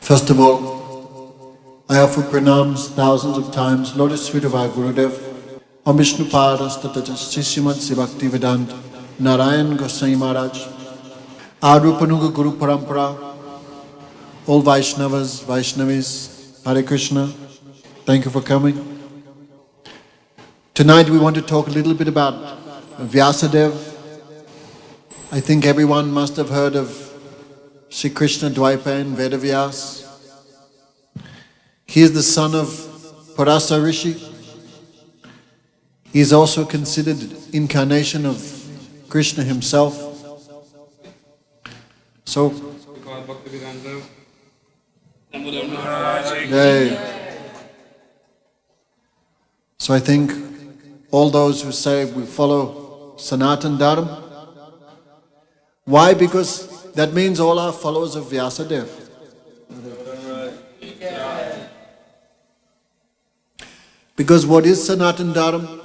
First of all, I offer pranams thousands of times, lotus feet of our Gurudev, Om Vishnu Padas Tataja Sishimat Bhaktivedanta Narayan Gosai Maharaj, Arupanuga Guru Parampara, all Vaishnavas, Vaishnavis, Hare Krishna, thank you for coming. Tonight we want to talk a little bit about Vyasadeva. I think everyone must have heard of Sri Krishna Dwaipa and Vedavyas. He is the son of Parasa Rishi. He is also considered incarnation of Krishna himself. So, Bhaktivedanta Damodara Maharajh. yay. So I think all those who say we follow Sanatan Dharma. Why? Because that means all are followers of Vyasadeva. Because what is Sanatan Dharma?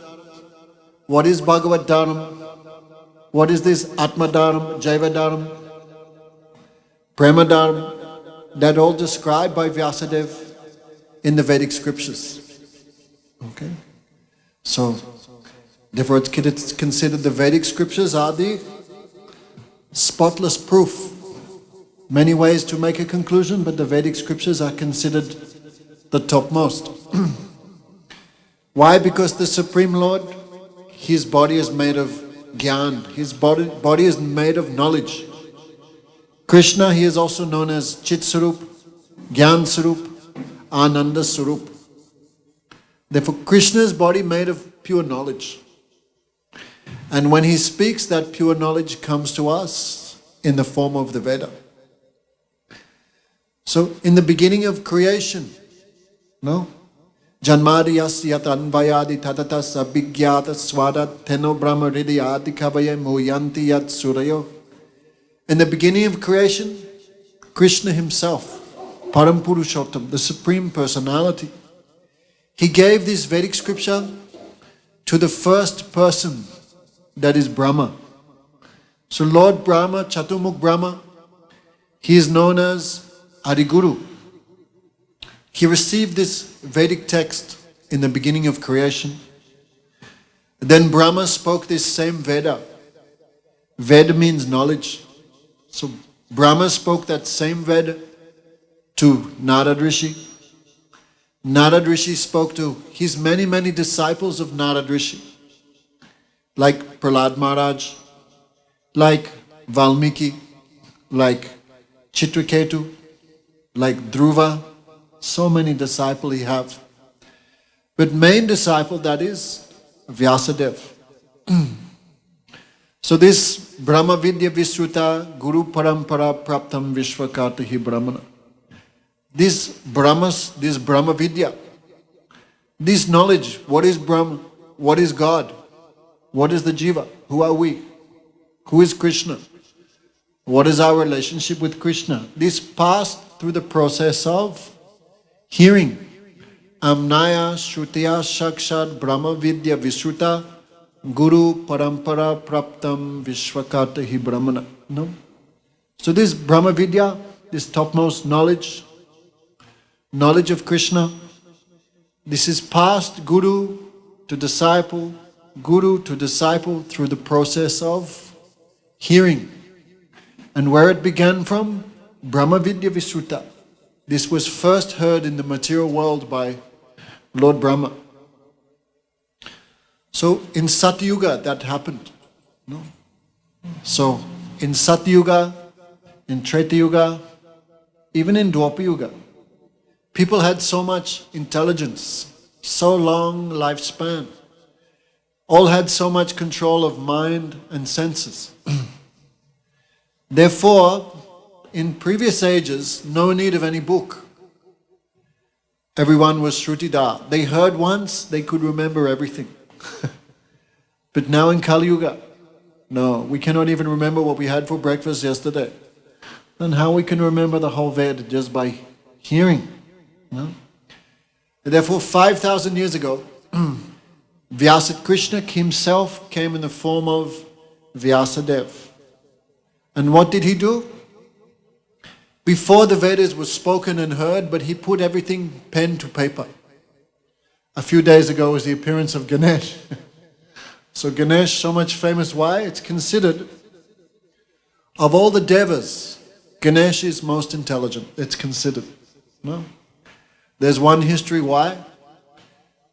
What is Bhagavad Dharma? What is this Atma Dharma, Jaiva Dharma, Prema Dharma? That all described by Vyasadeva in the Vedic scriptures. Okay? So, therefore it's considered the Vedic scriptures are the spotless proof. Many ways to make a conclusion, but the Vedic scriptures are considered the topmost. Why? Because the Supreme Lord, His body is made of Gyan. His body is made of knowledge. Krishna, He is also known as Chit Sarup, Gyan Sarup, Ananda Sarup. Therefore, Krishna's body made of pure knowledge. And when He speaks, that pure knowledge comes to us in the form of the Veda. So, in the beginning of creation, no? Janmadiyas yat anvayadi tatatas abhigyata swadat teno brahma hridayadi kavaya muyanti yat surayo. In the beginning of creation, Krishna himself, Param Purushottam, the Supreme Personality, He gave this Vedic scripture to the first person, that is Brahma. So Lord Brahma, Chaturmukh Brahma, he is known as Adiguru. He received this Vedic text in the beginning of creation. Then Brahma spoke this same Veda. Veda means knowledge. So Brahma spoke that same Veda to Narad Rishi. Narad Rishi spoke to his many disciples of Narad Rishi, like Prahlad Maharaj, like Valmiki, like Chitraketu, like Dhruva. So many disciples he have. But main disciple, that is Vyasadeva. So this Brahma Vidya Visruta Guru Parampara Praptam Vishvakata Hi Brahmana. This Brahma Vidya, this knowledge, what is Brahma, what is God, what is the Jiva, who are we, who is Krishna, what is our relationship with Krishna. This passed through the process of hearing. Amnaya Shrutiya Shakshad Brahma Vidya Visruta Guru Parampara Praptam Vishvakata Hi Brahmana. No? So this Brahma Vidya, this topmost knowledge of Krishna, this is passed Guru to disciple through the process of hearing. And where it began from? Brahma Vidya Visruta. This was first heard in the material world by Lord Brahma. So in Satyuga that happened. No? So in Satyuga, in Treta Yuga, even in Dwapara Yuga, people had so much intelligence, so long lifespan, all had so much control of mind and senses. Therefore, in previous ages, no need of any book. Everyone was Shrutida. They heard once, they could remember everything. But now in Kali Yuga, no, we cannot even remember what we had for breakfast yesterday. Then how we can remember the whole Veda just by hearing? No? Therefore, 5,000 years ago, Vyasa Krishna himself came in the form of Vyasadeva. And what did he do? Before the Vedas was spoken and heard, but he put everything pen to paper. A few days ago was the appearance of Ganesh. So Ganesh, so much famous. Why? It's considered, of all the devas, Ganesh is most intelligent. It's considered. No? There's one history why.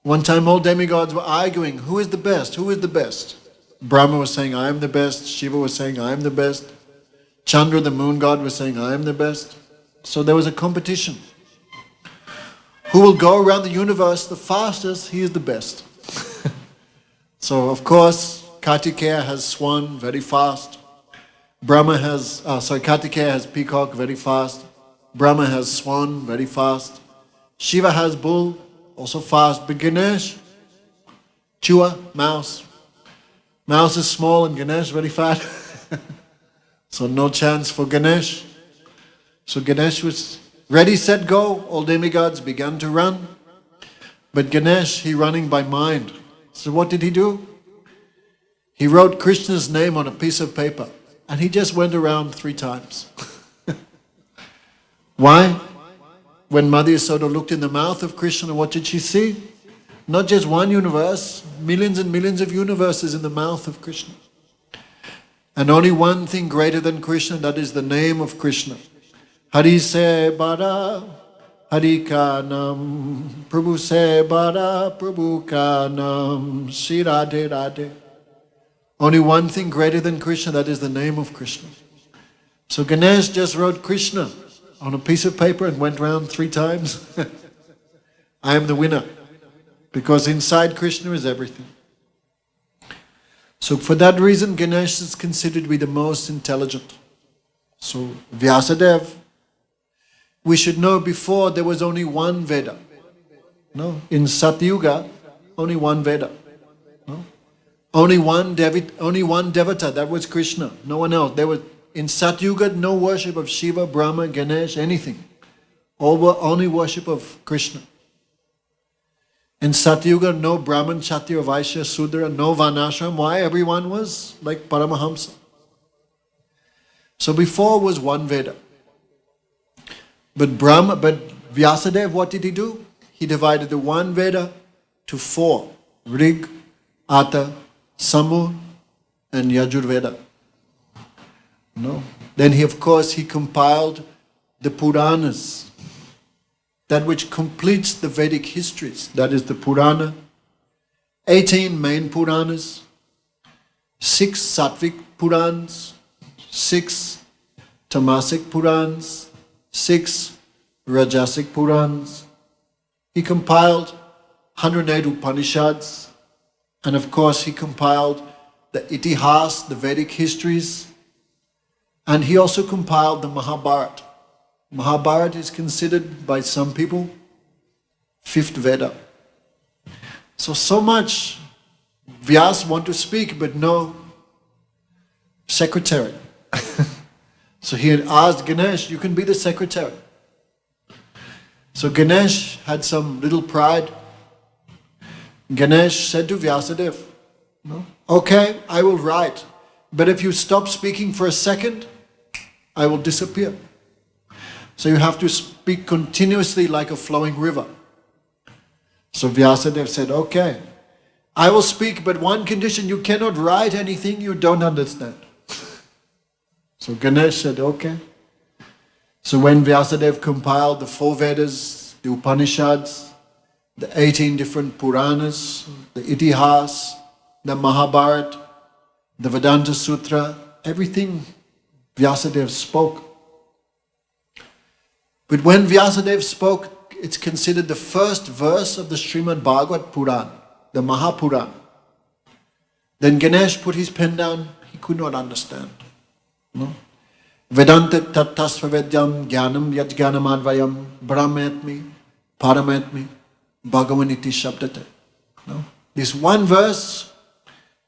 One time all demigods were arguing, who is the best? Who is the best? Brahma was saying, I am the best. Shiva was saying, I am the best. Chandra, the moon god, was saying, I am the best. So there was a competition. Who will go around the universe the fastest? He is the best. So of course, Kartikeya has swan, very fast. Kartikeya has peacock, very fast. Brahma has swan, very fast. Shiva has bull, also fast. But Ganesh, chua, mouse. Mouse is small and Ganesh very fat. So no chance for Ganesh. So Ganesh was ready, set, go. All demigods began to run. But Ganesh, he running by mind. So what did he do? He wrote Krishna's name on a piece of paper. And he just went around 3 times. Why? When Mother Yasoda looked in the mouth of Krishna, what did she see? Not just one universe, millions and millions of universes in the mouth of Krishna. And only one thing greater than Krishna, that is the name of Krishna. Hari se bara, Hari ka nam, Prabhu se bara, Prabhu ka nam, Shri Radhe Radhe. Only one thing greater than Krishna, that is the name of Krishna. So Ganesh just wrote Krishna on a piece of paper and went round 3 times. I am the winner. Because inside Krishna is everything. So for that reason, Ganesh is considered to be the most intelligent. So Vyasadeva, we should know before there was only one Veda. No, in Satyuga, only one Veda. No? Only one Devata, that was Krishna, no one else. There was, in Satyuga, no worship of Shiva, Brahma, Ganesh, anything. All were only worship of Krishna. In Satyuga, no Brahman, Kshatriya, Vaishya, Sudra, no Varnashram. Why? Everyone was like Paramahamsa. So before was one Veda. But Vyasadeva, what did he do? He divided the one Veda to 4. Rig, Atha, Samu, and Yajurveda. No. Then he compiled the Puranas. That which completes the Vedic histories. That is the Purana. 18 main Puranas. 6 Sattvic Purans. 6 Tamasic Purans. 6 Rajasic Purans. He compiled 108 Upanishads. And of course he compiled the Itihas, the Vedic histories. And he also compiled the Mahabharata. Mahabharata is considered by some people 5th Veda. So much Vyas want to speak, but no secretary. So he had asked Ganesh, you can be the secretary. So Ganesh had some little pride. Ganesh said to Vyasadeva, no? Okay, I will write, but if you stop speaking for a second, I will disappear. So you have to speak continuously like a flowing river. So Vyasadeva said, okay, I will speak, but one condition, you cannot write anything you don't understand. So Ganesh said, okay. So when Vyasadeva compiled the 4 Vedas, the Upanishads, the 18 different Puranas, the Itihas, the Mahabharata, the Vedanta Sutra, everything Vyasadeva spoke. But when Vyasadeva spoke, it's considered the first verse of the Srimad Bhagavat Puran, the Mahapuran. Then Ganesh put his pen down, he could not understand. No? Vedanta tattasvavedyam jnanam yat jnanamadvayam brahmatmi paramatmi bhagavaniti shabdate. No? This one verse,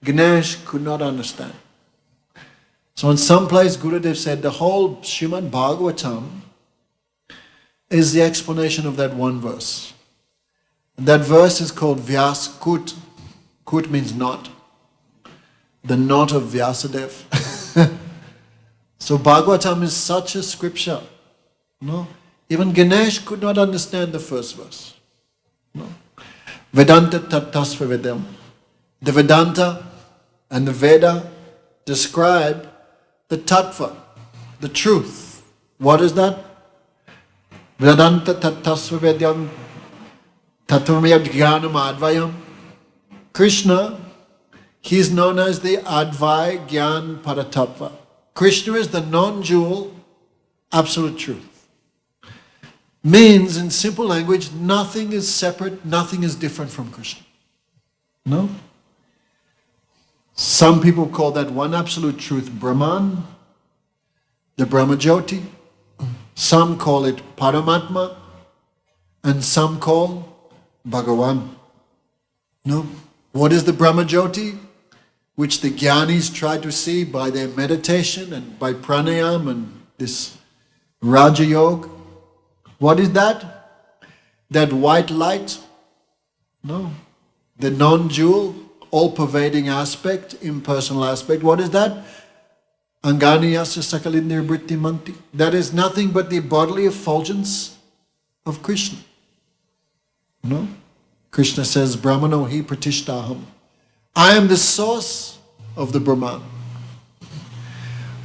Ganesh could not understand. So in some place, Gurudev said the whole Srimad Bhagavatam is the explanation of that one verse. And that verse is called Vyas Kut. Kut means knot. The knot of Vyasadeva. So Bhagavatam is such a scripture No? Even Ganesh could not understand the first verse. No? Vedanta tattasva vedam. The Vedanta and the Veda describe the tattva, the truth. What is that? Vedanta tattasva vedam tattvamaya jnanam advayam. Krishna, he is known as the Advai Gyan Paratattva. Krishna is the non-dual absolute truth. Means, in simple language, nothing is separate, nothing is different from Krishna. No? Some people call that one absolute truth Brahman, the Brahmajyoti. Some call it Paramatma, and some call Bhagavan. No? What is the Brahmajyoti? Which the Jnanis try to see by their meditation and by pranayam and this Raja Yoga. What is that? That white light? No. The non-dual, all-pervading aspect, impersonal aspect. What is that? Anganiyasya sakalindir vritti manti. That is nothing but the bodily effulgence of Krishna. No? Krishna says, Brahmano hi pratishtaham. I am the source of the Brahman.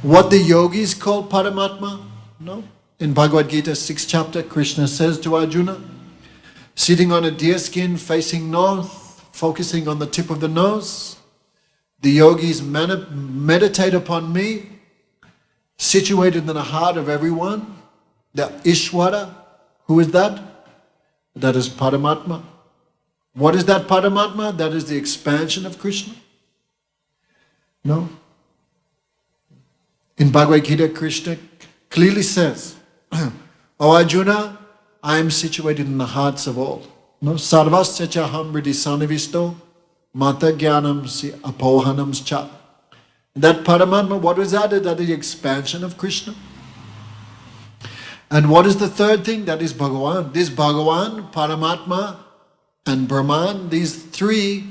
What the yogis call Paramatma? No. In Bhagavad Gita 6th chapter, Krishna says to Arjuna, sitting on a deer skin facing north, focusing on the tip of the nose, the yogis meditate upon me, situated in the heart of everyone, the Ishwara. Who is that? That is Paramatma. What is that Paramatma? That is the expansion of Krishna. No. In Bhagavad Gita, Krishna clearly says, O Arjuna, I am situated in the hearts of all. No, sarvasya cha ham vriddhi sanivisto mata jnanam si apohanam cha. That Paramatma, what is that? That is the expansion of Krishna. And what is the third thing? That is Bhagavan. This Bhagavan, Paramatma, and Brahman, these three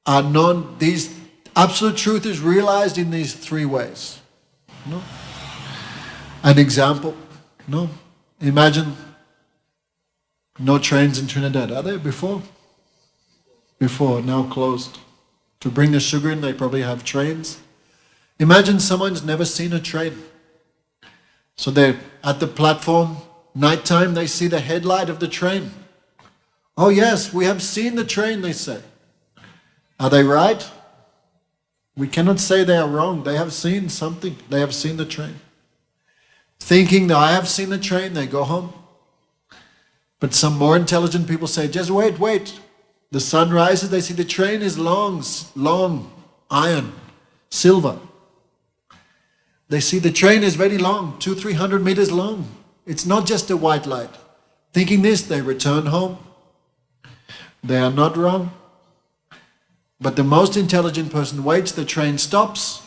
are known, these absolute truth is realized in these three ways. No? An example, no? Imagine no trains in Trinidad. Are there before? Before, now closed. To bring the sugar in, they probably have trains. Imagine someone's never seen a train. So they're at the platform, nighttime, they see the headlight of the train. Oh yes, we have seen the train, they say. Are they right? We cannot say they are wrong. They have seen something. They have seen the train. Thinking that I have seen the train, they go home. But some more intelligent people say, just wait. The sun rises, they see the train is long, iron, silver. They see the train is very long, 200-300 meters long. It's not just a white light. Thinking this, they return home. They are not wrong. But the most intelligent person waits, the train stops.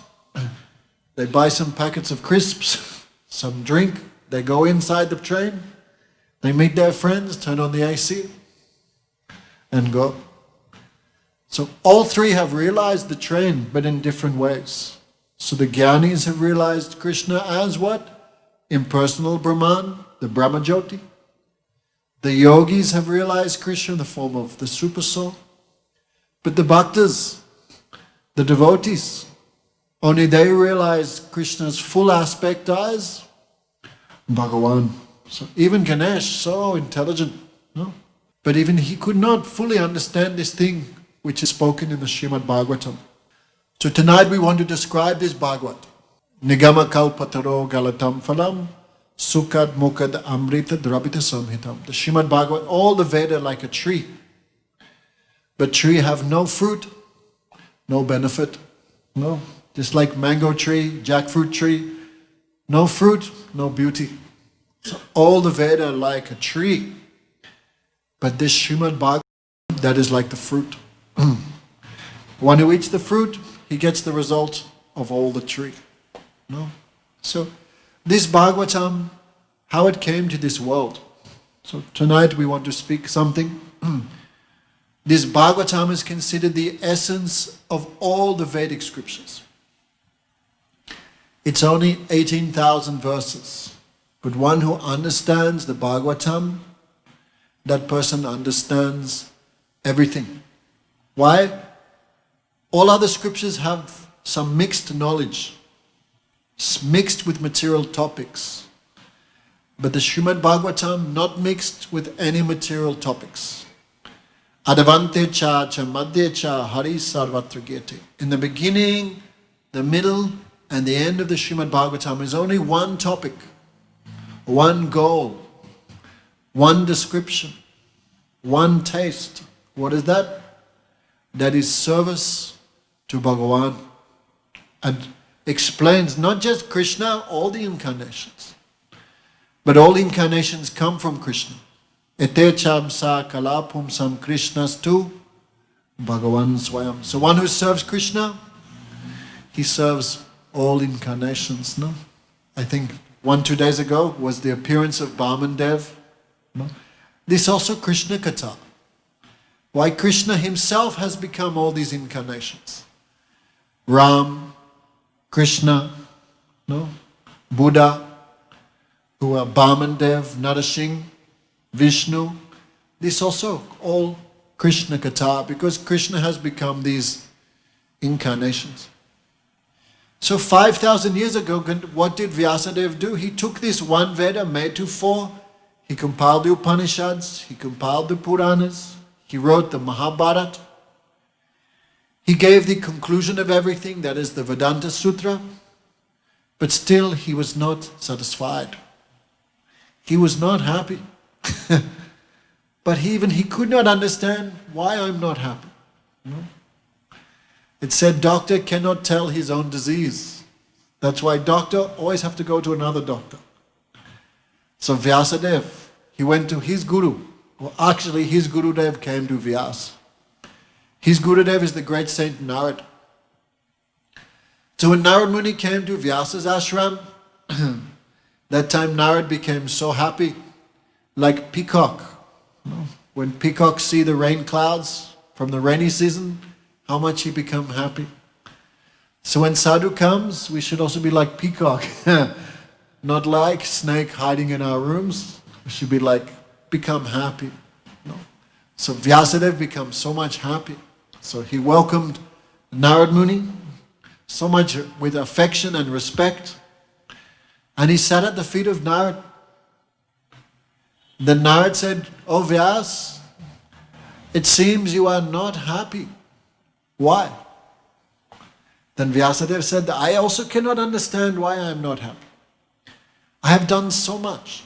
They buy some packets of crisps, some drink. They go inside the train. They meet their friends, turn on the AC, and go. So all three have realized the train, but in different ways. So the Jnanis have realized Krishna as what? Impersonal Brahman, the Brahmajyoti. The yogis have realized Krishna in the form of the super soul. But the bhaktas, the devotees, only they realize Krishna's full aspect as Bhagavan. So even Ganesh, so intelligent, no? But even he could not fully understand this thing which is spoken in the Srimad Bhagavatam. So tonight we want to describe this Bhagavat. Nigama kalpataro galatam phalam sukad mukad amrita drabita samhitam. The Srimad Bhagavat, all the Veda like a tree. But tree have no fruit, no benefit. No. Just like mango tree, jackfruit tree, no fruit, no beauty. So all the Veda are like a tree. But this Srimad Bhagavatam, that is like the fruit. One who eats the fruit, he gets the result of all the tree. No? So this Bhagavatam, how it came to this world. So tonight we want to speak something. This Bhagavatam is considered the essence of all the Vedic scriptures. It's only 18,000 verses. But one who understands the Bhagavatam, that person understands everything. Why? All other scriptures have some mixed knowledge, mixed with material topics. But the Srimad Bhagavatam not mixed with any material topics. Adavante cha cha madhya cha hari sarvatra gete. In the beginning, the middle, and the end of the Srimad Bhagavatam is only one topic, one goal, one description, one taste. What is that? That is service to Bhagavan, and explains not just Krishna, all the incarnations. But all incarnations come from Krishna. Etecham sa kalapum sam Krishnastu Bhagavan Swayam. So one who serves Krishna, he serves all incarnations. No? I think 1-2 days ago was the appearance of Bhaman Dev. No? This also Krishna Katha. Why Krishna himself has become all these incarnations. Ram, Krishna, no? Buddha, who are Bhaman Dev, Narasingh, Vishnu. This also all Krishna Katha, because Krishna has become these incarnations. So 5,000 years ago, what did Vyasadeva do? He took this one Veda, made to 4. He compiled the Upanishads, he compiled the Puranas, he wrote the Mahabharata. He gave the conclusion of everything, that is the Vedanta Sutra. But still he was not satisfied. He was not happy. But he could not understand why I'm not happy. No? It said doctor cannot tell his own disease. That's why doctor always have to go to another doctor. So Vyasadeva, he went to his guru. Well, actually his Gurudev came to Vyasa. His Gurudev is the great saint Narad. So when Narad Muni came to Vyasa's ashram, that time Narad became so happy, like peacock. When peacocks see the rain clouds from the rainy season, how much he become happy. So when sadhu comes, we should also be like peacock. Not like snake hiding in our rooms. We should be like, become happy. No. So Vyasadeva becomes so much happy. So he welcomed Narad Muni so much with affection and respect. And he sat at the feet of Narad. Then Narad said, "Oh Vyas, it seems you are not happy. Why?" Then Vyasadeva said, "I also cannot understand why I am not happy. I have done so much.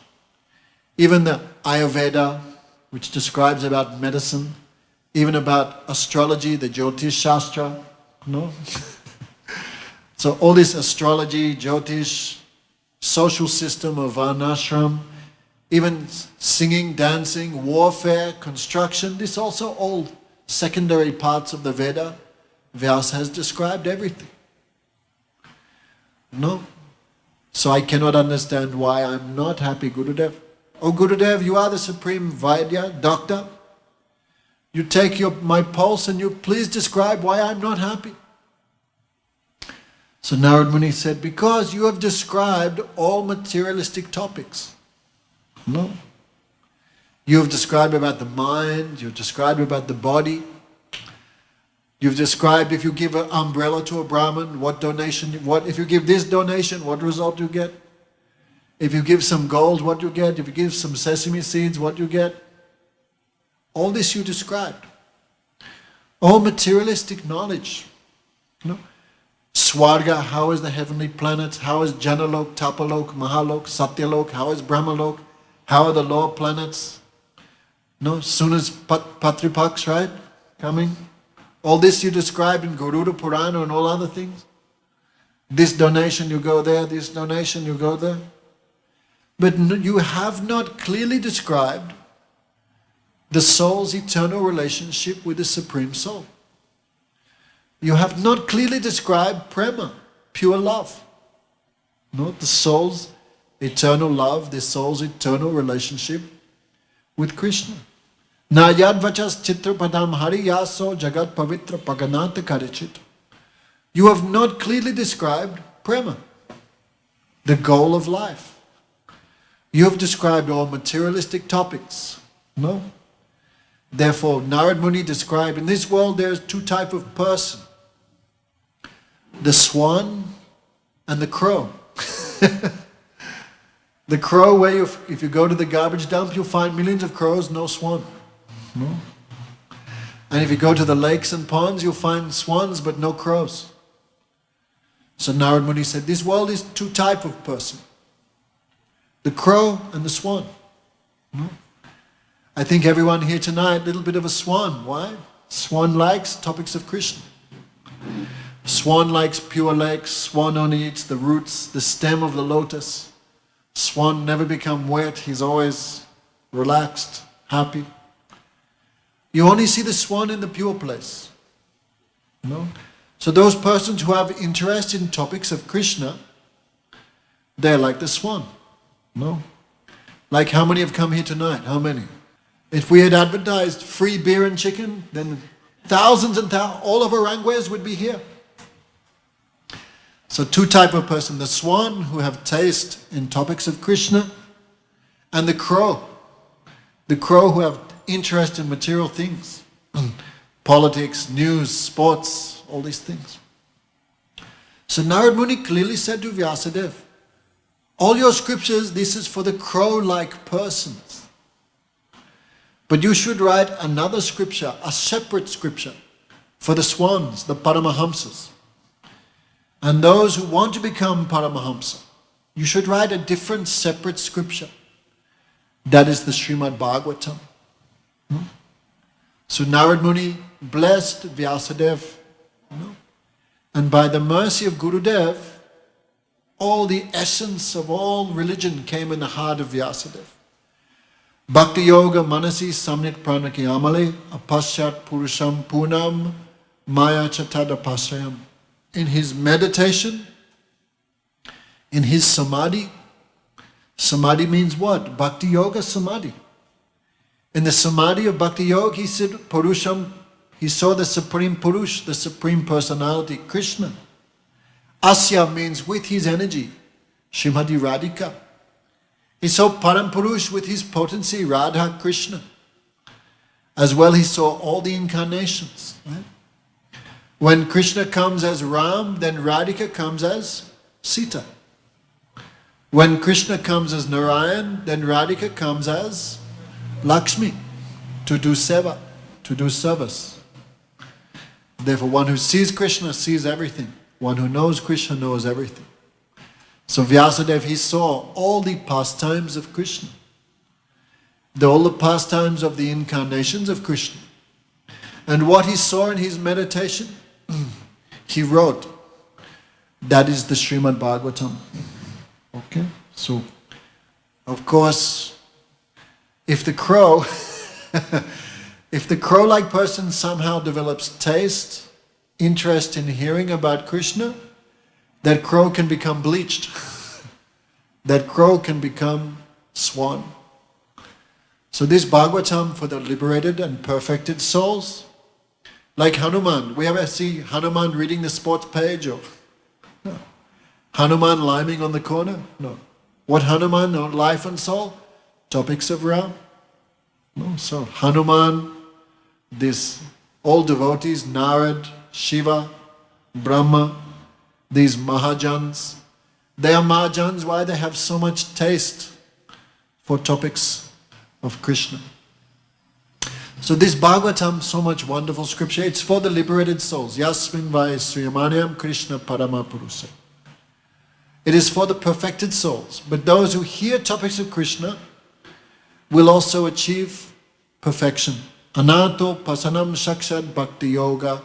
Even the Ayurveda, which describes about medicine, even about astrology, the Jyotish Shastra, no? So all this astrology, Jyotish, social system of Varnashram, even singing, dancing, warfare, construction, this also all secondary parts of the Veda. Vyasa has described everything. No? So I cannot understand why I'm not happy, Gurudev. Oh Gurudev, you are the supreme Vaidya, doctor. You take my pulse and you please describe why I'm not happy." So Narad Muni said, "Because you have described all materialistic topics. No. You have described about the mind, you've described about the body. You've described if you give an umbrella to a Brahmin, what donation, if you give this donation, what result you get. If you give some gold, what you get. If you give some sesame seeds, what you get. All this you described. All materialistic knowledge. No? Swarga, how is the heavenly planets? How is Janalok, Tapalok, Mahalok, Satyalok? How is Brahmalok? How are the lower planets? No, soon as Patripaks, right? Coming. All this you described in Garuda Purana and all other things. This donation you go there, this donation you go there. But you have not clearly described the soul's eternal relationship with the Supreme Soul. You have not clearly described prema, pure love. No, the soul's eternal love, the soul's eternal relationship with Krishna. Na yad vachas chitrapadam hari yaso jagat pavitra paganata karichit. You have not clearly described prema, the goal of life. You have described all materialistic topics. No? Therefore, Narad Muni described, in this world there is two types of person. The swan and the crow. The crow, where if you go to the garbage dump, you'll find millions of crows, no swan. No? And if you go to the lakes and ponds, you'll find swans, but no crows. So Narad Muni said, this world is two types of person. The crow and the swan. No? I think everyone here tonight, a little bit of a swan. Why? Swan likes topics of Krishna. Swan likes pure lakes. Swan only eats the roots, the stem of the lotus. Swan never become wet. He's always relaxed, happy. You only see the swan in the pure place. No? So those persons who have interest in topics of Krishna, they're like the swan. No? Like how many have come here tonight? How many? If we had advertised free beer and chicken, then thousands and thousands, all of Aranguez would be here. So two type of person, the swan who have taste in topics of Krishna, and the crow who have interest in material things, politics, news, sports, all these things. So Narad Muni clearly said to Vyasadeva, all your scriptures, this is for the crow-like persons. But you should write another scripture, a separate scripture, for the swans, the Paramahamsas. And those who want to become Paramahamsa, you should write a different, separate scripture. That is the Srimad Bhagavatam. So Narad Muni blessed Vyasadeva. And by the mercy of Gurudev, all the essence of all religion came in the heart of Vyasadeva. Bhakti Yoga Manasi Samnit Pranaki Amale Apashyat Purusham Punam Maya Chatada Pasayam. In his meditation, in his samadhi, samadhi means what? Bhakti Yoga Samadhi. In the samadhi of Bhakti Yoga, he said Purusham, he saw the Supreme Purush, the Supreme Personality, Krishna. Asya means with his energy, Srimati Radhika. He saw Param Purush with his potency, Radha Krishna. As well, he saw all the incarnations. Right? When Krishna comes as Ram, then Radhika comes as Sita. When Krishna comes as Narayan, then Radhika comes as Lakshmi, to do seva, to do service. Therefore, one who sees Krishna sees everything. One who knows Krishna knows everything. So Vyasadeva, he saw all the pastimes of Krishna. All the pastimes of the incarnations of Krishna. And what he saw in his meditation, he wrote. That is the Srimad Bhagavatam. Okay? So, of course, if the crow, if the crow-like person somehow develops taste, interest in hearing about Krishna, that crow can become bleached. That crow can become swan. So this Bhagavatam for the liberated and perfected souls, like Hanuman. We ever see Hanuman reading the sports page? Or no. Hanuman liming on the corner? No. What Hanuman on life and soul? Topics of Ram? No. So Hanuman, all devotees, Narad, Shiva, Brahma, these Mahajans. They are Mahajans. Why? They have so much taste for topics of Krishna. So this Bhagavatam, so much wonderful scripture, it's for the liberated souls. Yasmin vai sriyamanyam Krishna parama purusha. It is for the perfected souls. But those who hear topics of Krishna will also achieve perfection. Anato pasanam shakshat bhakti yoga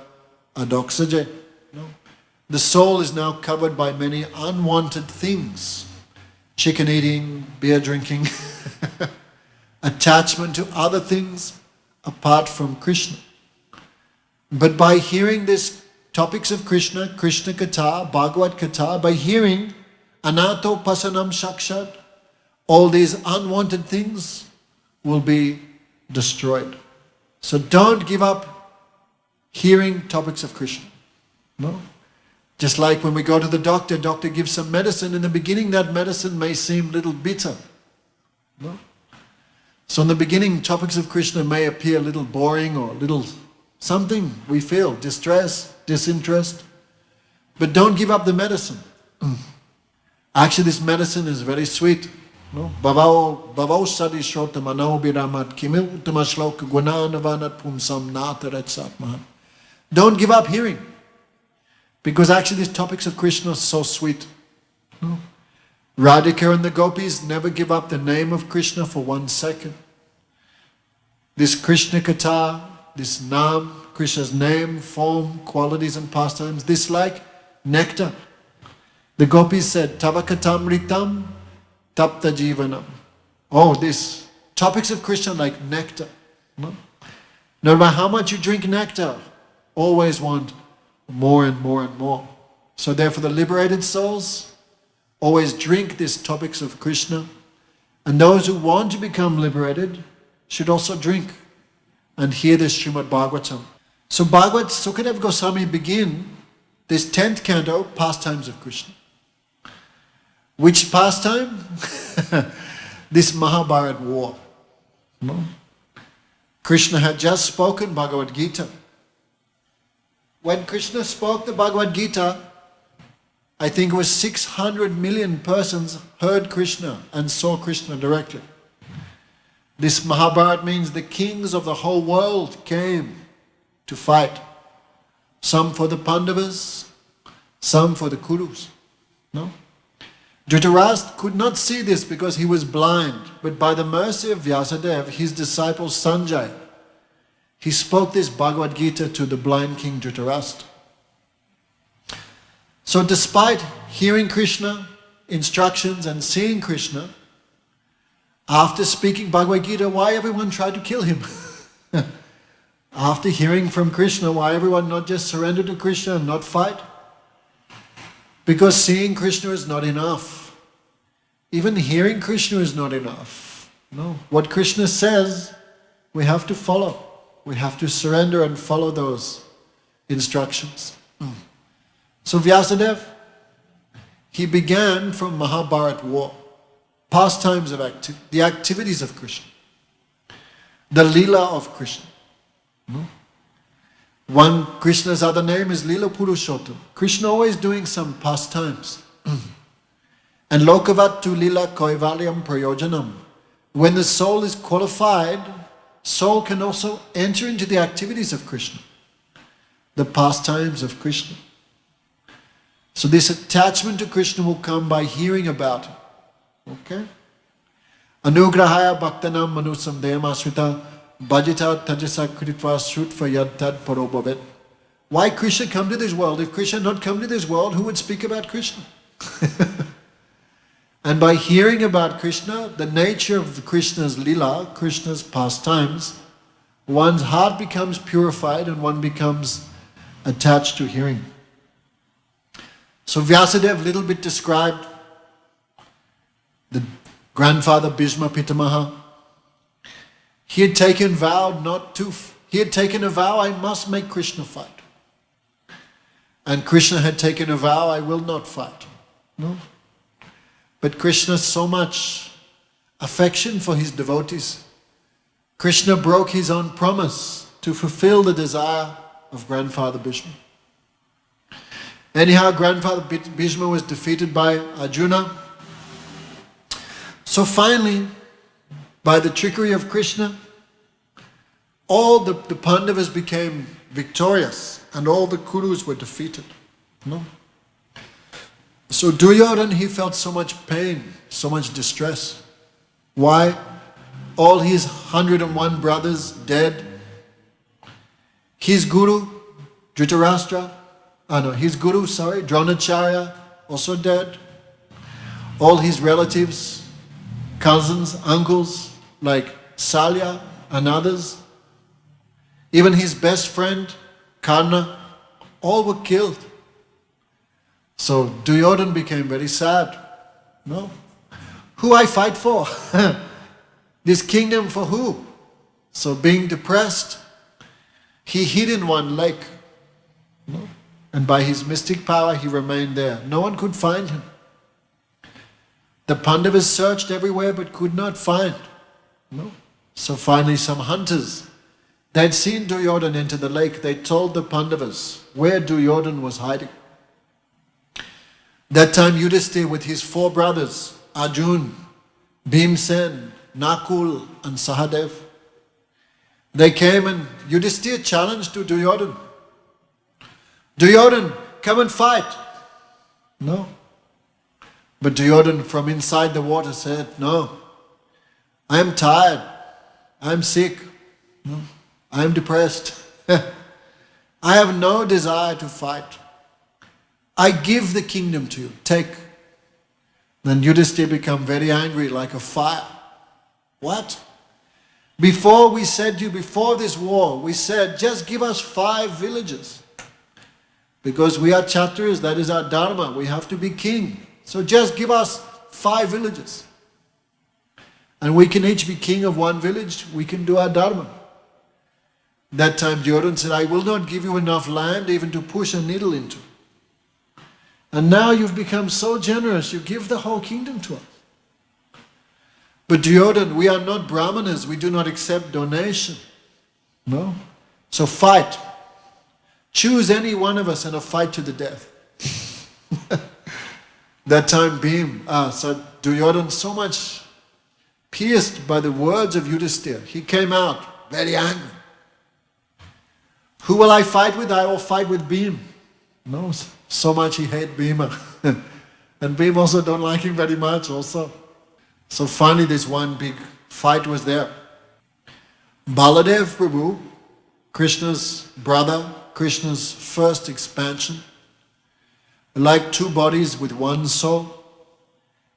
adoksaje. No? The soul is now covered by many unwanted things. Chicken eating, beer drinking, attachment to other things apart from Krishna. But by hearing these topics of Krishna, Krishna Katha, Bhagavad Katha, by hearing Anato Pasanam Shakshat, all these unwanted things will be destroyed. So don't give up hearing topics of Krishna. No? Just like when we go to the doctor gives some medicine. In the beginning, that medicine may seem a little bitter. No? So in the beginning, topics of Krishna may appear a little boring or a little something we feel, distress, disinterest. But don't give up the medicine. Actually, this medicine is very sweet. No? Bhavau sadi shota manau biramat kimil uttama shloka gunanavanat pumsam nataretsat mahan. Don't give up hearing. Because actually these topics of Krishna are so sweet. No? Radhika and the gopis never give up the name of Krishna for 1 second. This Krishna Katha, this Nam, Krishna's name, form, qualities and pastimes, this like nectar. The gopis said, Tava katamritam tapta jivanam. Oh, this topics of Krishna like nectar. No? No matter how much you drink nectar, always want more and more and more. So therefore the liberated souls always drink these topics of Krishna. And those who want to become liberated should also drink and hear this Srimad Bhagavatam. So Bhagavad Sukadev Goswami begin this 10th canto, Pastimes of Krishna. Which pastime? This Mahabharat war. No? Krishna had just spoken Bhagavad Gita. When Krishna spoke the Bhagavad Gita, I think it was 600 million persons heard Krishna and saw Krishna directly. This Mahabharata means the kings of the whole world came to fight. Some for the Pandavas, some for the Kurus. No? Dhritarashtra could not see this because he was blind. But by the mercy of Vyasadeva, his disciple Sanjay, he spoke this Bhagavad Gita to the blind king Dhritarashtra. So despite hearing Krishna instructions and seeing Krishna, after speaking Bhagavad Gita, why everyone tried to kill him? After hearing from Krishna, why everyone not just surrender to Krishna and not fight? Because seeing Krishna is not enough. Even hearing Krishna is not enough. No. What Krishna says, we have to follow. We have to surrender and follow those instructions. So Vyasadeva, he began from Mahabharat war, pastimes of the activities of Krishna, the Leela of Krishna. One Krishna's other name is Leela Purushottam. Krishna always doing some pastimes. And Lokavattu Leela Kaivalyam Prayojanam. When the soul is qualified, soul can also enter into the activities of Krishna, the pastimes of Krishna. So this attachment to Krishna will come by hearing about it. Okay? Anugrahaya bhaktanam manusam deyamasvita bhajita tajasa kritva shrutva yadtad parobhavet. Why Krishna come to this world? If Krishna had not come to this world, who would speak about Krishna? And by hearing about Krishna, the nature of Krishna's lila, Krishna's pastimes, one's heart becomes purified and one becomes attached to hearing. So Vyasadeva little bit described the grandfather Bhishma Pitamaha. He had taken a vow, I must make Krishna fight. And Krishna had taken a vow, I will not fight. No? But Krishna so much affection for his devotees. Krishna broke his own promise to fulfill the desire of grandfather Bhishma. Anyhow, grandfather Bhishma was defeated by Arjuna. So finally, by the trickery of Krishna, all the Pandavas became victorious and all the Kurus were defeated. No? So Duryodhana, he felt so much pain, so much distress. Why? All his 101 brothers dead. His guru, Dronacharya, also dead. All his relatives, cousins, uncles, like Salya and others. Even his best friend, Karna, all were killed. So Duryodhana became very sad. No? Who I fight for? This kingdom for who? So being depressed, he hid in one lake. No? And by his mystic power, he remained there. No one could find him. The Pandavas searched everywhere but could not find. No. So finally some hunters, they'd seen Duryodhana enter the lake. They told the Pandavas where Duryodhana was hiding. That time Yudhisthira with his 4 brothers, Arjun, Bhimsen, Nakul and Sahadev, they came and Yudhisthira challenged to Duryodhana. Duryodhana, come and fight. No. But Duryodhana from inside the water said, no, I am tired, I am sick, no, I am depressed. I have no desire to fight. I give the kingdom to you, take. Then Yudhisthira became very angry like a fire. What? Before we said to you, before this war, we said, just give us 5 villages. Because we are Kshatriyas, that is our dharma, we have to be king. So just give us 5 villages. And we can each be king of 1 village, we can do our dharma. That time Duryodhana said, I will not give you enough land even to push a needle into. And now you've become so generous, you give the whole kingdom to us. But Duryodhana, we are not brahmanas, we do not accept donation. No? So fight. Choose any one of us and a fight to the death. That time Duryodhana, so much pierced by the words of Yudhisthira, he came out very angry. Who will I fight with? I will fight with Bhim. No, so much he hated Bhima. And Bhim also don't like him very much also. So finally this one big fight was there. Baladev Prabhu, Krishna's brother, Krishna's first expansion, like 2 bodies with 1 soul.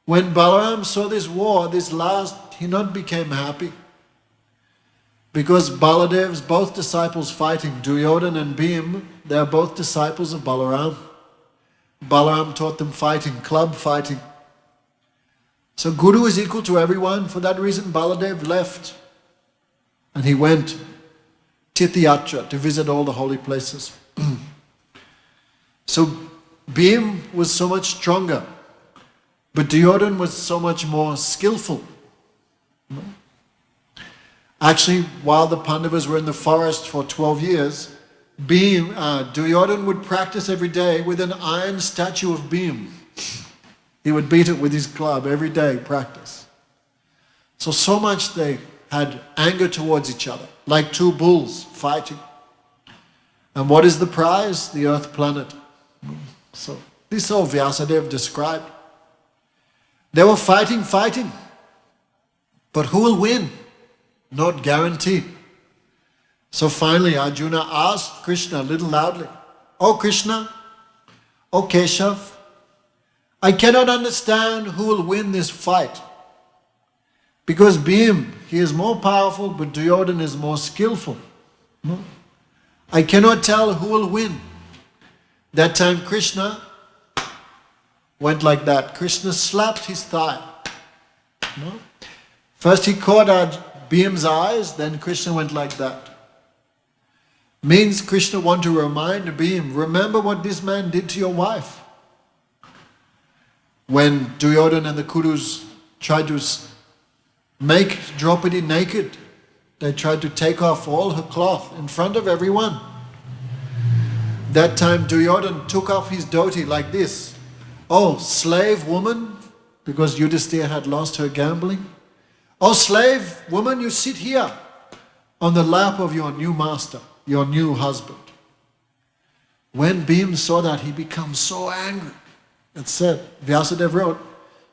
When Balaram saw this war, this last, he not became happy. Because Baladev's both disciples fighting, Duryodhana and Bhim, they are both disciples of Balaram. Balaram taught them fighting, club fighting. So Guru is equal to everyone. For that reason Baladev left. And he went Tirthayatra to visit all the holy places. So Bhim was so much stronger. But Duryodhana was so much more skillful. Actually, while the Pandavas were in the forest for 12 years, Duryodhana would practice every day with an iron statue of Bhim. He would beat it with his club every day, practice. So much they had anger towards each other, like 2 bulls fighting. And what is the prize? The earth planet. So this is all Vyasadeva described. They were fighting. But who will win? Not guaranteed. So finally Arjuna asked Krishna a little loudly, "Oh Krishna, oh Keshav, I cannot understand who will win this fight. Because Bhim, he is more powerful, but Duryodhana is more skillful. No? I cannot tell who will win." That time Krishna went like that. Krishna slapped his thigh. No? First he caught Bhim's eyes, then Krishna went like that. Means Krishna want to remind Bhim, remember what this man did to your wife. When Duryodhana and the Kurus tried to make Draupadi naked, they tried to take off all her cloth in front of everyone. That time Duryodhana took off his dhoti like this. "Oh, slave woman," because Yudhisthira had lost her gambling. "Oh, slave woman, you sit here on the lap of your new master, your new husband." When Bhim saw that, he became so angry. It said, Vyasadeva wrote,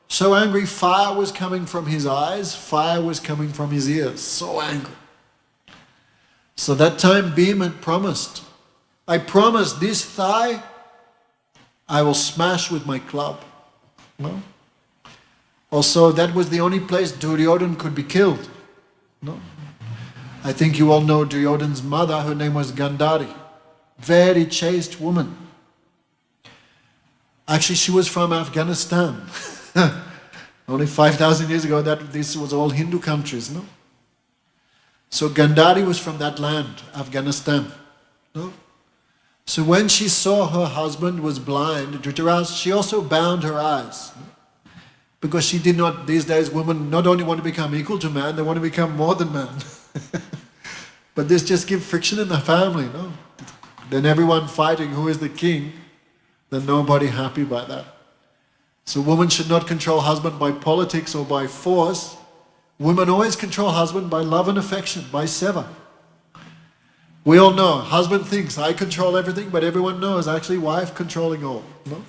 so angry, fire was coming from his eyes, fire was coming from his ears, so angry. So that time Bhim had promised, "I promise this thigh I will smash with my club." No? Also, that was the only place Duryodhana could be killed. No? I think you all know Duryodhana's mother, her name was Gandhari. Very chaste woman. Actually, she was from Afghanistan. Only 5,000 years ago, this was all Hindu countries, no? So Gandhari was from that land, Afghanistan. No? So when she saw her husband was blind, Dhritarashtra, she also bound her eyes. Because she did not, these days women not only want to become equal to man, they want to become more than man. But this just gives friction in the family, no? Then everyone fighting who is the king, then nobody happy by that. So women should not control husband by politics or by force. Women always control husband by love and affection, by seva. We all know, husband thinks, I control everything, but everyone knows actually wife controlling all, no?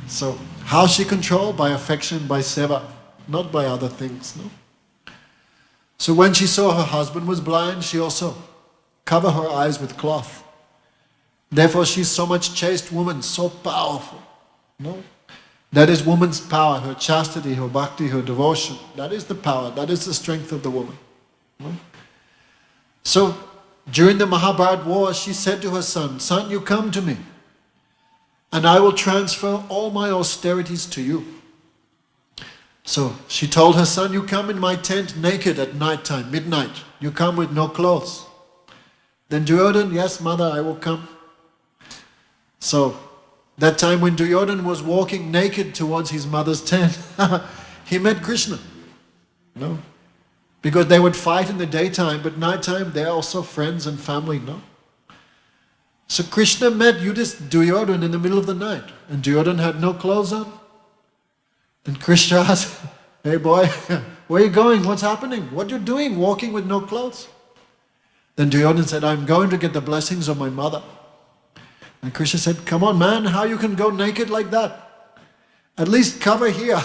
So, how she controlled? By affection, by seva, not by other things, no? So when she saw her husband was blind, she also covered her eyes with cloth. Therefore she's so much chaste woman, so powerful, no? That is woman's power, her chastity, her bhakti, her devotion. That is the power, that is the strength of the woman, no? So, during the Mahabharata war, she said to her son, son, you come to me, and I will transfer all my austerities to you. So she told her son, you come in my tent naked at night time, midnight. You come with no clothes. Then Duryodhana, yes mother, I will come. So that time when Duryodhana was walking naked towards his mother's tent, he met Krishna. No? Because they would fight in the daytime, but nighttime they're also friends and family, no? So Krishna met Duryodhana in the middle of the night, and Duryodhana had no clothes on. Then Krishna asked, hey boy, where are you going? What's happening? What are you doing walking with no clothes? Then Duryodhana said, I'm going to get the blessings of my mother. And Krishna said, come on man, how you can go naked like that? At least cover here.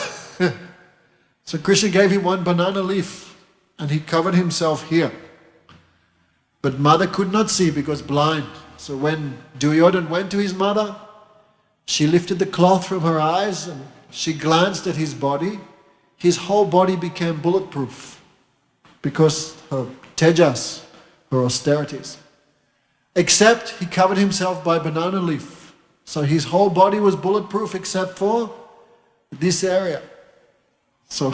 So Krishna gave him one banana leaf, and he covered himself here. But mother could not see because blind. So when Duryodhana went to his mother, she lifted the cloth from her eyes and she glanced at his body. His whole body became bulletproof because her tejas, her austerities. Except he covered himself by banana leaf. So his whole body was bulletproof except for this area. So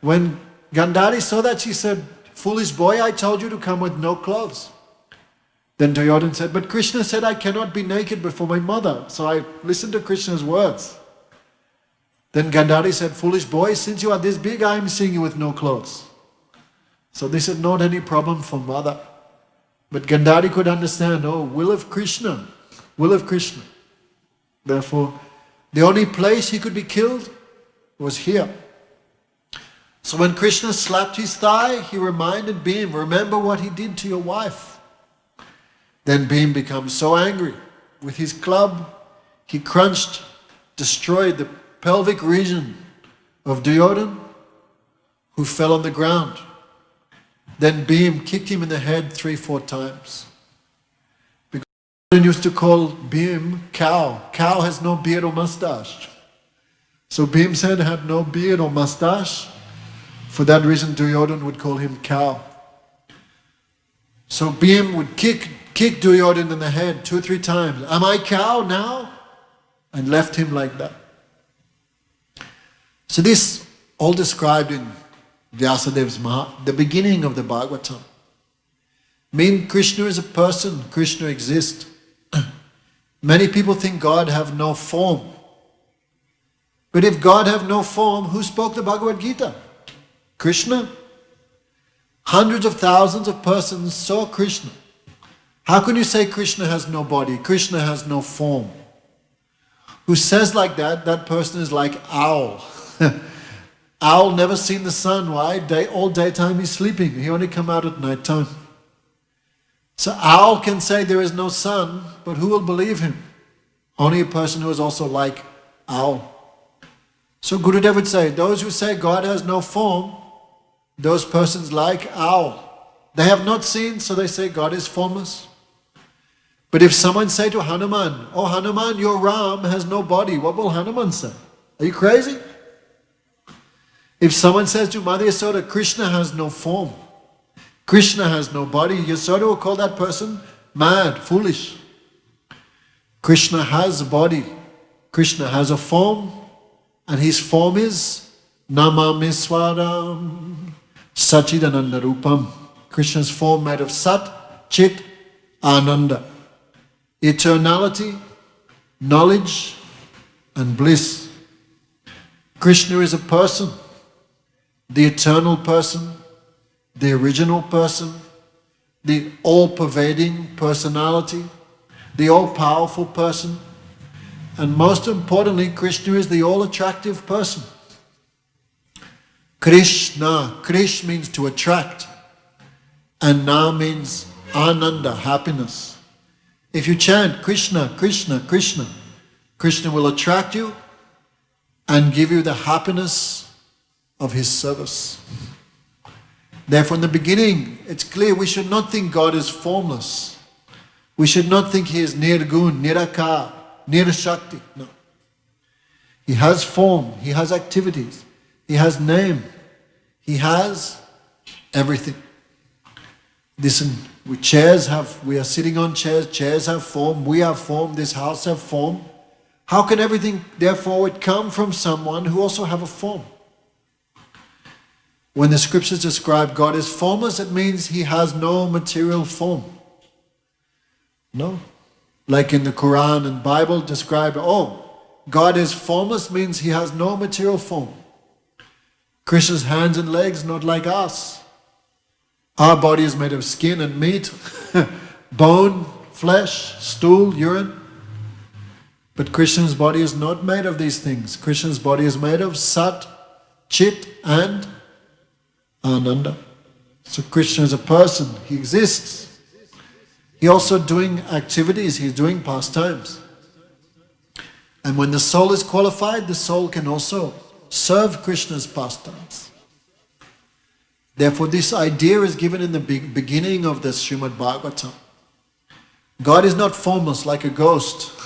when Gandhari saw that, she said, foolish boy, I told you to come with no clothes. Then Duryodhana said, but Krishna said I cannot be naked before my mother. So I listened to Krishna's words. Then Gandhari said, foolish boy, since you are this big, I am seeing you with no clothes. So this is not any problem for mother. But Gandhari could understand, oh, will of Krishna, will of Krishna. Therefore, the only place he could be killed was here. So when Krishna slapped his thigh, he reminded Bhim, remember what he did to your wife. Then Bhim becomes so angry. With his club, he crunched, destroyed the pelvic region of Duryodhana, who fell on the ground. Then Bhim kicked him in the head 3-4 times. Because Duryodhana used to call Bhim cow. Cow has no beard or mustache. So Bhim's head had no beard or mustache. For that reason, Duryodhana would call him cow. So Bhim would kick Duryodhana in the head 2-3 times. Am I cow now? And left him like that. So this all described in Vyasadev's the beginning of the Bhagavatam. Mean Krishna is a person, Krishna exists. Many people think God have no form. But if God have no form, who spoke the Bhagavad Gita? Krishna. Hundreds of thousands of persons saw Krishna. How can you say Krishna has no body? Krishna has no form. Who says like that, that person is like owl. Owl never seen the sun. Why? All daytime he's sleeping. He only come out at night time. So owl can say there is no sun, but who will believe him? Only a person who is also like owl. So Gurudev would say, those who say God has no form, those persons like owl. They have not seen, so they say God is formless. But if someone say to Hanuman, oh Hanuman, your Ram has no body, what will Hanuman say? Are you crazy? If someone says to Mother Yasoda, Krishna has no form, Krishna has no body, Yasoda will call that person mad, foolish. Krishna has a body, Krishna has a form, and his form is Namamiswaram Sachidananda Rupam. Krishna's form made of Sat, Chit, Ananda. Eternality, knowledge, and bliss. Krishna is a person, the eternal person, the original person, the all-pervading personality, the all-powerful person, and most importantly, Krishna is the all-attractive person. Krishna, Krish means to attract, and Na means Ananda, happiness. If you chant Krishna, Krishna, Krishna, Krishna will attract you and give you the happiness of his service. Therefore, in the beginning, it's clear we should not think God is formless. We should not think he is nirgun, nirakar, nirshakti. No. He has form, he has activities, he has name, he has everything. Listen, we are sitting on chairs have form, we have form, this house have form. How can everything, therefore, come from someone who also have a form? When the scriptures describe God as formless, it means he has no material form. No. Like in the Quran and Bible describe, God is formless means he has no material form. Krishna's hands and legs, not like us. Our body is made of skin and meat, bone, flesh, stool, urine. But Krishna's body is not made of these things. Krishna's body is made of Sat, Chit and Ananda. So Krishna is a person. He exists. He also doing activities. He's doing pastimes. And when the soul is qualified, the soul can also serve Krishna's pastimes. Therefore, this idea is given in the beginning of the Srimad Bhagavatam. God is not formless like a ghost.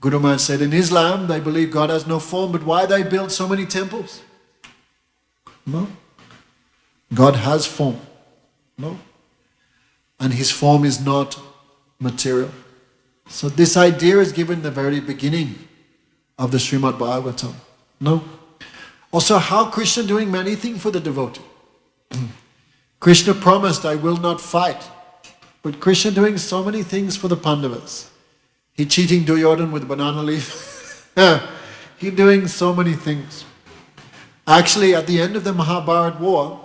Guru Maharaj said, in Islam, they believe God has no form, but why they build so many temples? No. God has form. No. And his form is not material. So this idea is given in the very beginning of the Srimad Bhagavatam. No. Also, how Krishna doing many things for the devotee. Krishna promised, I will not fight. But Krishna doing so many things for the Pandavas. He cheating Duryodhan with banana leaf. He doing so many things. Actually, at the end of the Mahabharata war,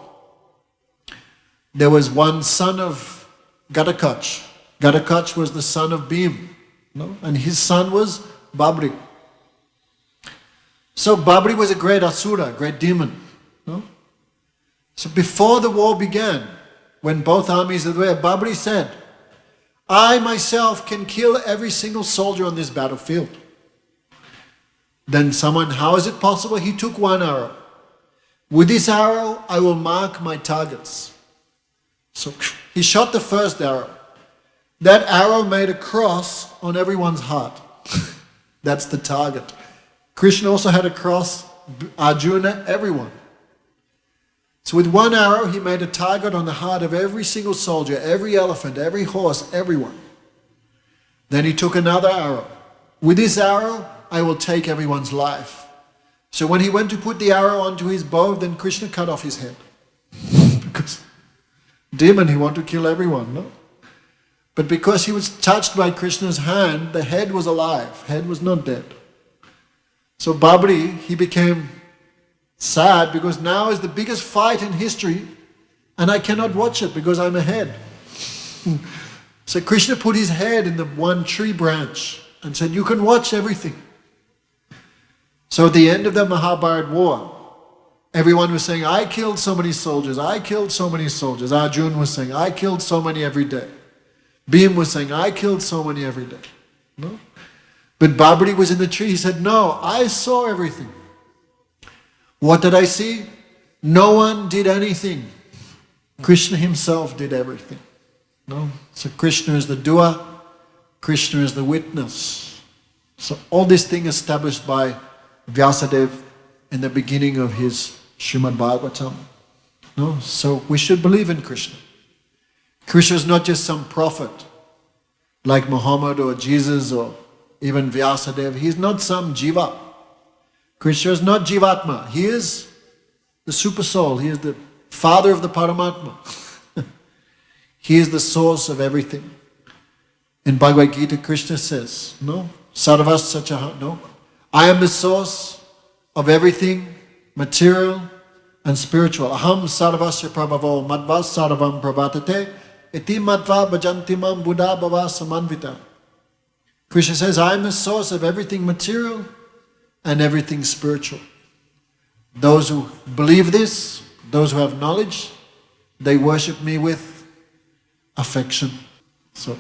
there was one son of Ghatakach. Ghatakach was the son of Bhim. No? And his son was Babri. So Babri was a great asura, great demon. No? So before the war began, when both armies were there, Babri said, I myself can kill every single soldier on this battlefield. Then someone, how is it possible? He took one arrow. With this arrow, I will mark my targets. So he shot the first arrow. That arrow made a cross on everyone's heart. That's the target. Krishna also had a cross, Arjuna, everyone. So with one arrow, he made a target on the heart of every single soldier, every elephant, every horse, everyone. Then he took another arrow. With this arrow, I will take everyone's life. So when he went to put the arrow onto his bow, then Krishna cut off his head. Because demon, he wanted to kill everyone, no? But because he was touched by Krishna's hand, the head was alive. Head was not dead. So Babri, he became sad because now is the biggest fight in history and I cannot watch it because I'm ahead. So Krishna put his head in the one tree branch and said, you can watch everything. So at the end of the Mahabharata war, everyone was saying, I killed so many soldiers, I killed so many soldiers. Arjuna was saying, I killed so many every day. Bhim was saying, I killed so many every day. No? But Babri was in the tree, he said, no, I saw everything. What did I see? No one did anything. Krishna himself did everything. No? So Krishna is the doer, Krishna is the witness. So all this thing established by Vyasadeva in the beginning of his Srimad Bhagavatam. No? So we should believe in Krishna. Krishna is not just some prophet like Muhammad or Jesus or even Vyasadeva. He is not some jiva. Krishna is not Jivatma. He is the super soul. He is the father of the Paramatma. He is the source of everything. In Bhagavad Gita, Krishna says, no, Sarvas Sachaha, no. I am the source of everything material and spiritual. Aham sarvasya prabhavo madva sarvam pravartate iti madva bhajantimam buddha bhava samanvita. Krishna says, I am the source of everything material and everything spiritual. Those who believe this, those who have knowledge, they worship me with affection. So,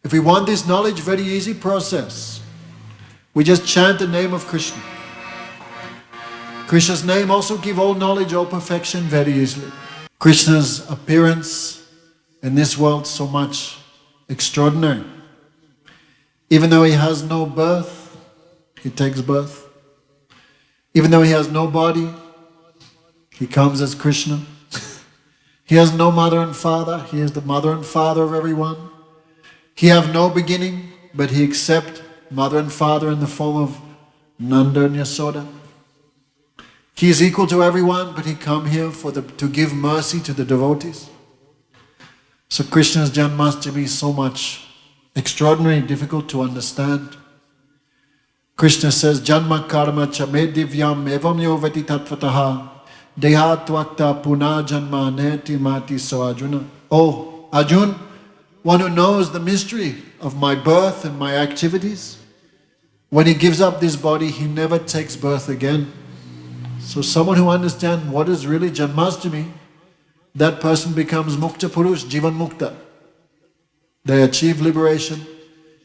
if we want this knowledge, very easy process. We just chant the name of Krishna. Krishna's name also gives all knowledge, all perfection very easily. Krishna's appearance in this world so much extraordinary. Even though he has no birth, he takes birth. Even though he has no body, he comes as Krishna. He has no mother and father, he is the mother and father of everyone. He have no beginning, but he accept mother and father in the form of Nanda and Yasoda. He is equal to everyone, but he come here to give mercy to the devotees. So Krishna's Janmashtami is so much extraordinary, difficult to understand. Krishna says, Janma karma cha me divyam evam yovati tatvataha dehatvakta puna janma neti mati so Arjuna. Oh, Arjun, one who knows the mystery of my birth and my activities, when he gives up this body, he never takes birth again. So someone who understands what is really Janmashtami, that person becomes Mukta Purush, Jivan Mukta. They achieve liberation,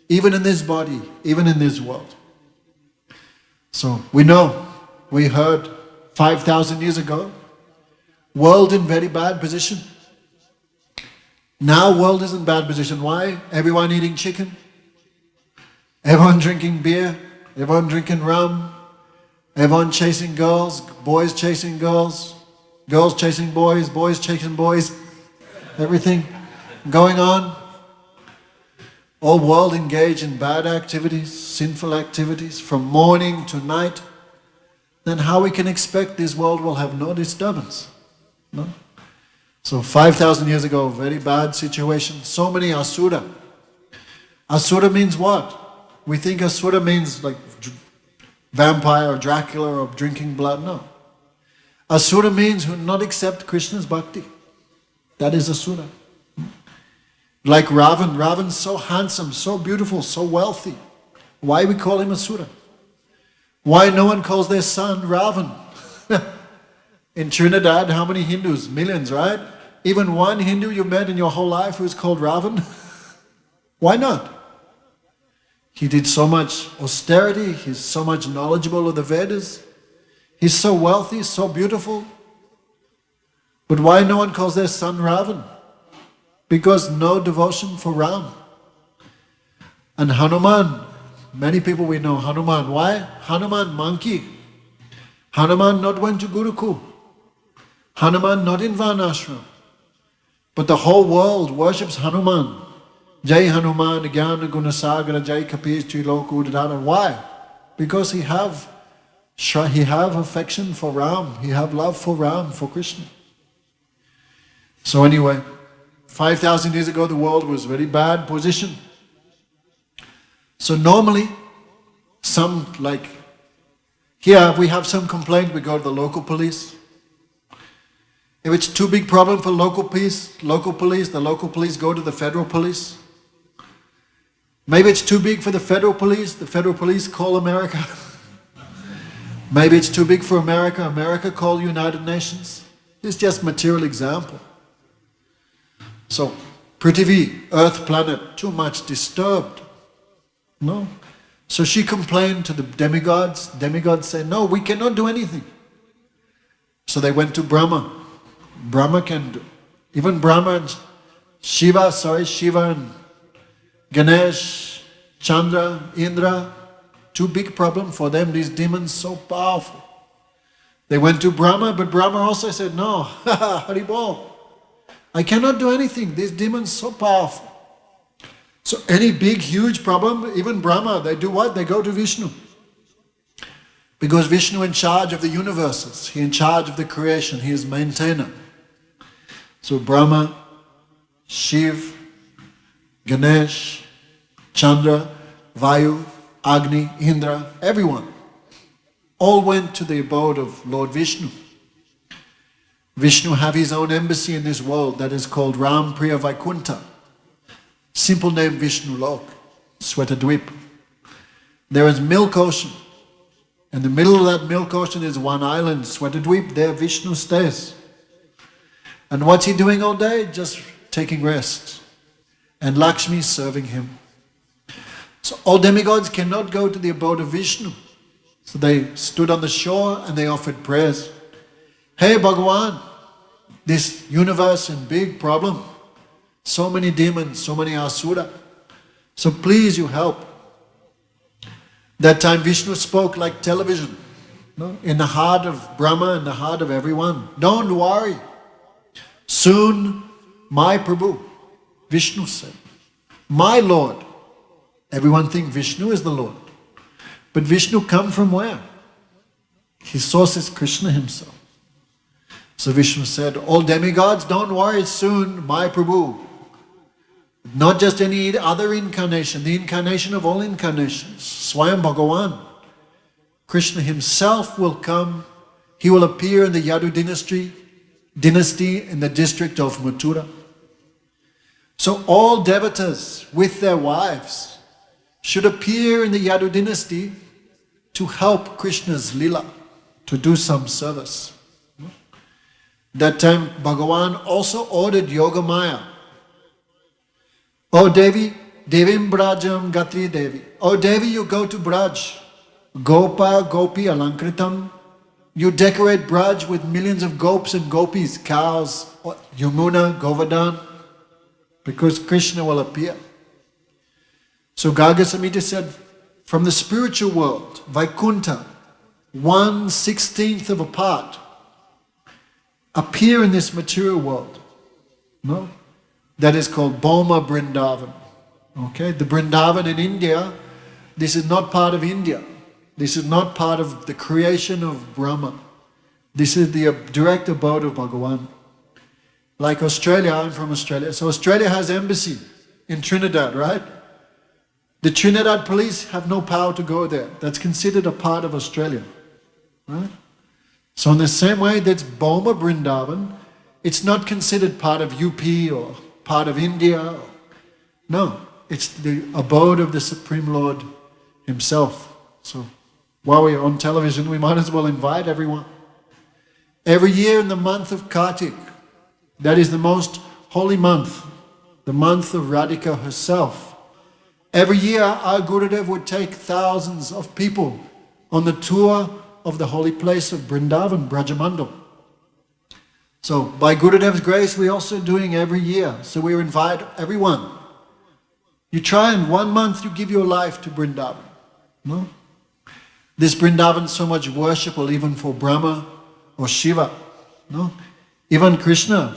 even in this body, even in this world. So we know, we heard 5,000 years ago, world in very bad position. Now world is in bad position. Why? Everyone eating chicken, everyone drinking beer, everyone drinking rum, everyone chasing girls, boys chasing girls, girls chasing boys, boys chasing boys, everything going on. All world engaged in bad activities, sinful activities, from morning to night. Then how we can expect this world will have no disturbance? No? So 5,000 years ago, very bad situation. So many Asura. Asura means what? We think Asura means like vampire or Dracula or drinking blood. No. Asura means who not accept Krishna's bhakti. That is Asura. Like Ravan. Ravan's so handsome, so beautiful, so wealthy. Why we call him Asura? Why no one calls their son Ravan? In Trinidad, how many Hindus? Millions, right? Even one Hindu you met in your whole life who is called Ravan? Why not? He did so much austerity, he's so much knowledgeable of the Vedas, he's so wealthy, so beautiful. But why no one calls their son Ravan? Because no devotion for Ram. And Hanuman, many people we know Hanuman. Why? Hanuman, monkey. Hanuman not went to Gurukul. Hanuman not in Varnashram. But the whole world worships Hanuman. Jai Hanuman, Jnana Gunasagara, Jai Kapir Triloka Udadana. Why? Because he have affection for Ram. He have love for Ram, for Krishna. So anyway, 5,000 years ago the world was very bad position. So normally, here we have some complaint, we go to the local police. If it's too big problem for local police, the local police go to the federal police. Maybe it's too big for the federal police call America. Maybe it's too big for America call United Nations. This is just material example. So, Prithvi, earth planet, too much disturbed. No. So she complained to the demigods. Demigods say, no, we cannot do anything. So they went to Brahma. Brahma can do. Even Brahma and Shiva and Ganesh, Chandra, Indra, too big problem for them, these demons so powerful. They went to Brahma, but Brahma also said, no, Haribol, I cannot do anything, these demons so powerful. So any big, huge problem, even Brahma, they do what? They go to Vishnu. Because Vishnu in charge of the universes, he in charge of the creation, he is maintainer. So Brahma, Shiv, Ganesh, Chandra, Vayu, Agni, Indra, everyone. all went to the abode of Lord Vishnu. Vishnu have his own embassy in this world that is called Rampriya Vaikunta. Simple name Vishnu Lok, Swetadvip. There is milk ocean. In the middle of that milk ocean is one island, Swetadvip. There Vishnu stays. And what's he doing all day? Just taking rest. And Lakshmi serving him. So all demigods cannot go to the abode of Vishnu. So they stood on the shore and they offered prayers. Hey Bhagavan, this universe in big problem. So many demons, so many asura. So please you help. That time Vishnu spoke like television. No? In the heart of Brahma, in the heart of everyone. Don't worry. Soon my Prabhu, Vishnu said, my Lord. Everyone think Vishnu is the Lord. But Vishnu come from where? His source is Krishna himself. So Vishnu said, all demigods, don't worry, soon my Prabhu. Not just any other incarnation, the incarnation of all incarnations, Swayam Bhagavan. Krishna himself will come. He will appear in the Yadu dynasty in the district of Mathura. So all devatas with their wives should appear in the Yadu dynasty to help Krishna's lila, to do some service. That time Bhagavan also ordered Yogamaya. Oh Devi, Devim Brajam Gatri Devi. Oh Devi, you go to Braj. Gopa, Gopi, Alankritam. You decorate Braj with millions of gopis and gopis, cows, Yamuna, Govardhan, because Krishna will appear. So Garga Samhita said, from the spiritual world, Vaikunta, 1/16 of a part, appear in this material world. No? That is called Boma Vrindavan. Okay? The Vrindavan in India, this is not part of India. This is not part of the creation of Brahma. This is the direct abode of Bhagavan. Like Australia, I'm from Australia. So Australia has embassy in Trinidad, right? The Trinidad police have no power to go there. That's considered a part of Australia. Right? So in the same way, that's Boma Vrindavan. It's not considered part of UP or part of India. No, it's the abode of the Supreme Lord himself. So while we're on television, we might as well invite everyone. Every year in the month of Kartik, that is the most holy month, the month of Radhika herself. Every year our Gurudev would take thousands of people on the tour of the holy place of Vrindavan, Brajamandal. So by Gurudev's grace, we're also doing every year. So we invite everyone. You try in 1 month, you give your life to Vrindavan. No? This Vrindavan is so much worshipful even for Brahma or Shiva. No? Even Krishna,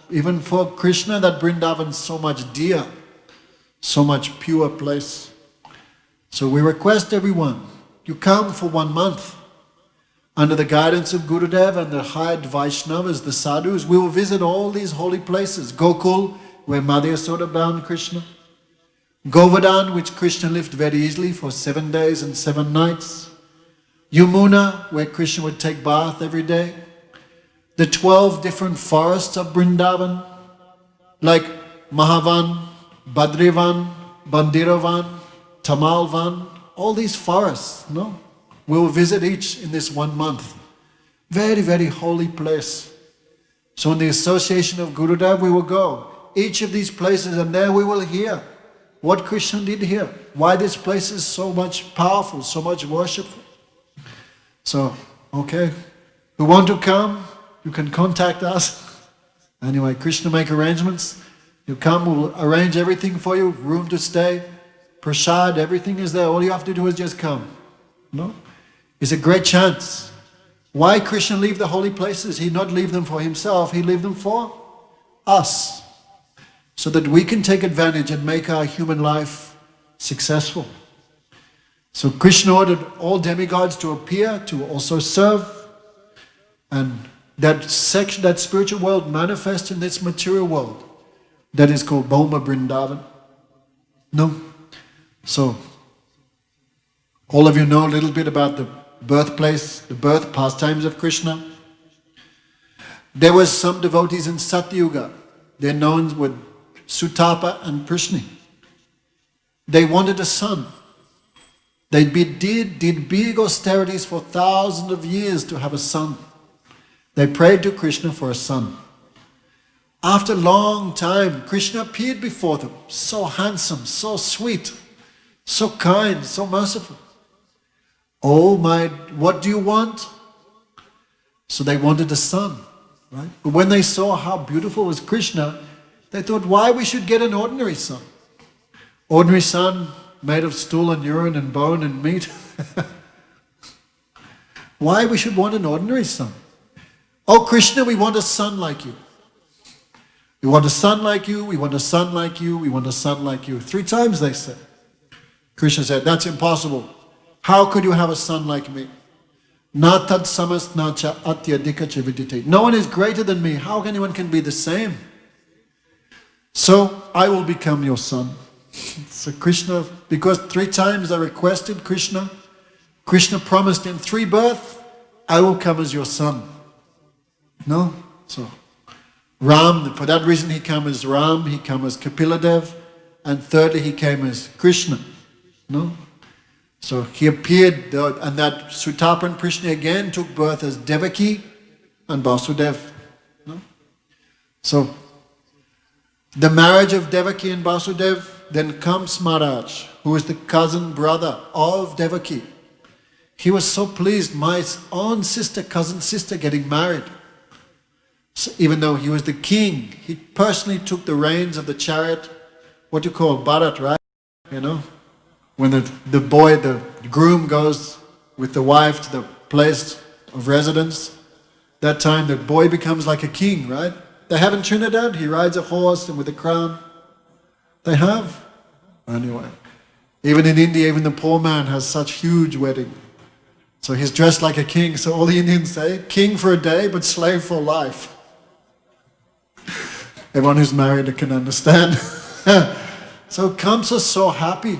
even for Krishna, that Vrindavan is so much dear, so much pure place. So we request everyone, you come for 1 month. Under the guidance of Gurudev and the hired Vaishnavas, the sadhus, we will visit all these holy places. Gokul, where Mother Yasoda bound Krishna. Govardhan, which Krishna lived very easily for 7 days and 7 nights. Yamuna, where Krishna would take bath every day. The 12 different forests of Vrindavan, like Mahavan, Badrivan, Bandiravan, Tamalvan, all these forests, no? We will visit each in this 1 month. Very, very holy place. So in the association of Gurudev, we will go. Each of these places, and there we will hear what Krishna did here. Why this place is so much powerful, so much worshipful. So, okay. Who want to come, you can contact us. Anyway, Krishna make arrangements. You come, we'll arrange everything for you, room to stay, prasad, everything is there. All you have to do is just come. No? It's a great chance. Why Krishna leave the holy places? He not leave them for himself, he leave them for us. So that we can take advantage and make our human life successful. So Krishna ordered all demigods to appear, to also serve. And that section, that spiritual world manifests in this material world. That is called Boma Vrindavan. No? So, all of you know a little bit about the birthplace, the birth pastimes of Krishna. There were some devotees in Satyuga. They're known with Sutapa and Prishni. They wanted a son. They did big austerities for thousands of years to have a son. They prayed to Krishna for a son. After a long time, Krishna appeared before them, so handsome, so sweet, so kind, so merciful. Oh my, what do you want? So they wanted a son, right? But when they saw how beautiful was Krishna, they thought, why we should get an ordinary son? Ordinary son made of stool and urine and bone and meat. Why we should want an ordinary son? Oh Krishna, we want a son like you. We want a son like you, we want a son like you, we want a son like you. 3 times they said. Krishna said, that's impossible. How could you have a son like me? Na tad samas na cha atyadika cha vidite. No one is greater than me. How anyone can be the same? So I will become your son. So Krishna, because 3 times they requested Krishna, Krishna promised in 3 births, I will come as your son. No? So Ram, for that reason he came as Ram, he came as Kapiladev, and thirdly he came as Krishna. No? So he appeared, and that Sutapa and Prishni again took birth as Devaki and Vasudev. No? So the marriage of Devaki and Vasudev, then comes Maharaj, who is the cousin brother of Devaki. He was so pleased, my own sister, cousin sister getting married. So even though he was the king, he personally took the reins of the chariot, what you call Bharat, right? You know, when the groom goes with the wife to the place of residence, that time the boy becomes like a king, right? They have in Trinidad, he rides a horse and with a crown. They have. Anyway, even in India, even the poor man has such huge wedding. So he's dressed like a king. So all the Indians say, king for a day, but slave for life. Everyone who's married can understand. So Kamsa is so happy.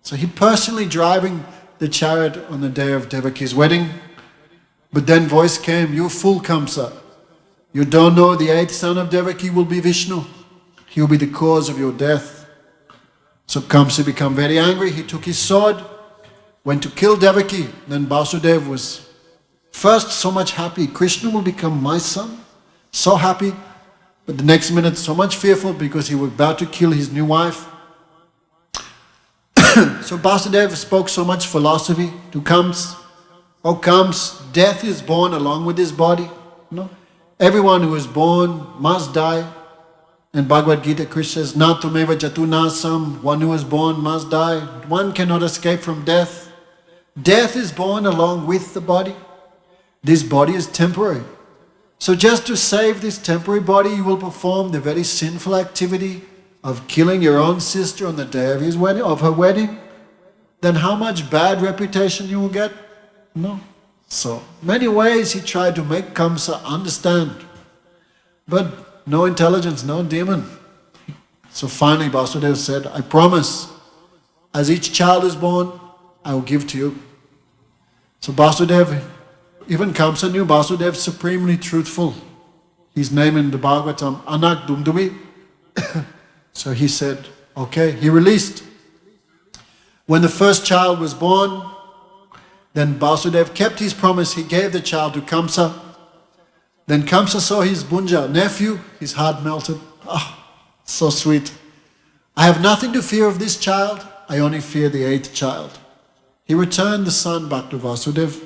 So he personally driving the chariot on the day of Devaki's wedding. But then voice came, you fool Kamsa. You don't know the 8th son of Devaki will be Vishnu. He will be the cause of your death. So Kamsa became very angry. He took his sword, went to kill Devaki. Then Vasudev was first so much happy. Krishna will become my son. So happy. But the next minute so much fearful because he was about to kill his new wife. So Vasudev spoke so much philosophy to Kams. Oh Kams, death is born along with his body. No? Everyone who is born must die. In Bhagavad Gita, Krishna says, Na tumeva jatunasam, one who is born must die. One cannot escape from death. Death is born along with the body. This body is temporary. So just to save this temporary body, you will perform the very sinful activity of killing your own sister on the day of her wedding. Then how much bad reputation you will get? No. So many ways he tried to make Kamsa understand. But no intelligence, no demon. So finally Vasudev said, I promise, as each child is born, I will give to you. So Vasudev, even Kamsa knew Vasudev supremely truthful. His name in the Bhagavatam, Anak Dumdubi. So he said, okay, he released. When the first child was born, then Vasudev kept his promise. He gave the child to Kamsa. Then Kamsa saw his Bunja, nephew, his heart melted. Ah, so sweet. I have nothing to fear of this child, I only fear the 8th child. He returned the son back to Vasudev.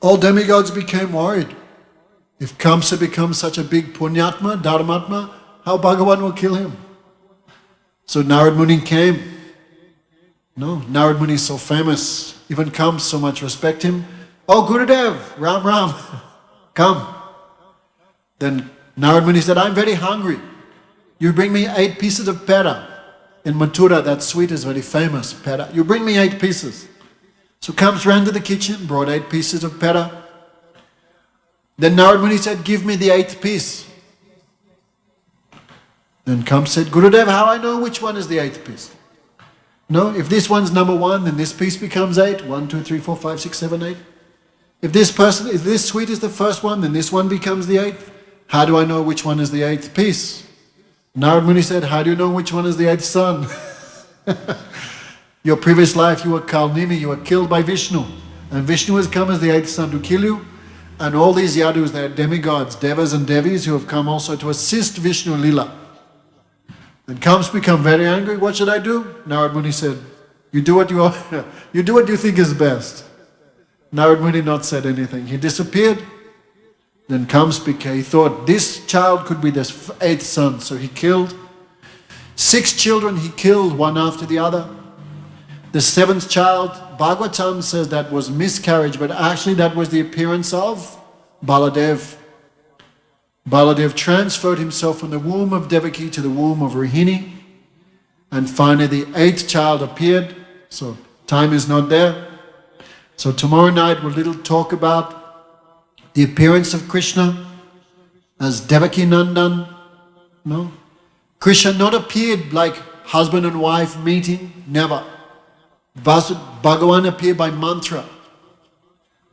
All demigods became worried. If Kamsa becomes such a big punyatma, dharmatma, how Bhagavan will kill him? So Narad Muni came. No, Narad Muni is so famous. Even Kamsa so much respect him. Oh Gurudev, Ram Ram, come. Then Narad Muni said, I'm very hungry. You bring me 8 pieces of pera. In Mathura, that sweet is very famous, pera. You bring me 8 pieces. So Kamsa ran to the kitchen, brought 8 pieces of pera. Then Narad Muni said, give me the 8th piece. Then Kamsa said, Gurudev, how I know which one is the 8th piece? No? If this one's number 1, then this piece becomes 8. 1, 2, 3, 4, 5, 6, 7, 8. If this sweet is the first one, then this one becomes the 8th. How do I know which one is the 8th piece? Narad Muni said, how do you know which one is the 8th son? Your previous life you were Kalnini, you were killed by Vishnu. And Vishnu has come as the 8th son to kill you. And all these yadus, they are demigods, devas and devis, who have come also to assist Vishnu Lila. And Kamsa become very angry. What should I do? Narad Muni said, you do what you think is best. Narad Muni not said anything. He disappeared. Then Kamsa he thought this child could be the 8th son. So he killed 6 children. He killed one after the other. The 7th child, Bhagavatam says that was miscarriage, but actually that was the appearance of Baladev. Baladev transferred himself from the womb of Devaki to the womb of Rohini. And finally the 8th child appeared. So time is not there. So tomorrow night we'll talk about the appearance of Krishna as Devaki Nandan. No? Krishna not appeared like husband and wife meeting, never. Bhagavan appeared by mantra.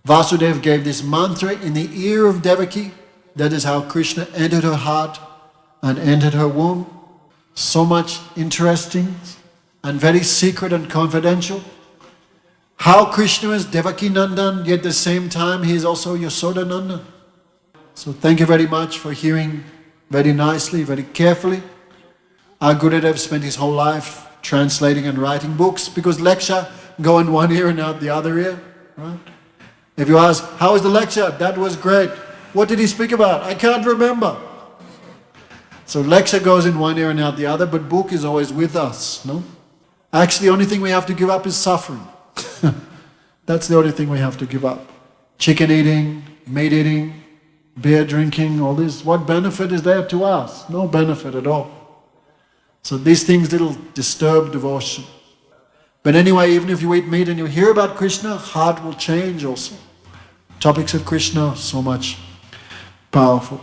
Vasudeva gave this mantra in the ear of Devaki. That is how Krishna entered her heart and entered her womb. So much interesting and very secret and confidential. How Krishna is Devaki Nandan, yet at the same time he is also Yasoda Nandan. So thank you very much for hearing very nicely, very carefully. Our Gurudev spent his whole life translating and writing books, because lecture go in one ear and out the other ear. Right? If you ask, how was the lecture? That was great. What did he speak about? I can't remember. So lecture goes in one ear and out the other, but book is always with us. No? Actually, the only thing we have to give up is suffering. That's the only thing we have to give up. Chicken eating, meat eating, beer drinking, all this. What benefit is there to us? No benefit at all. So these things little disturb devotion. But anyway, even if you eat meat and you hear about Krishna, heart will change also. Topics of Krishna, so much powerful.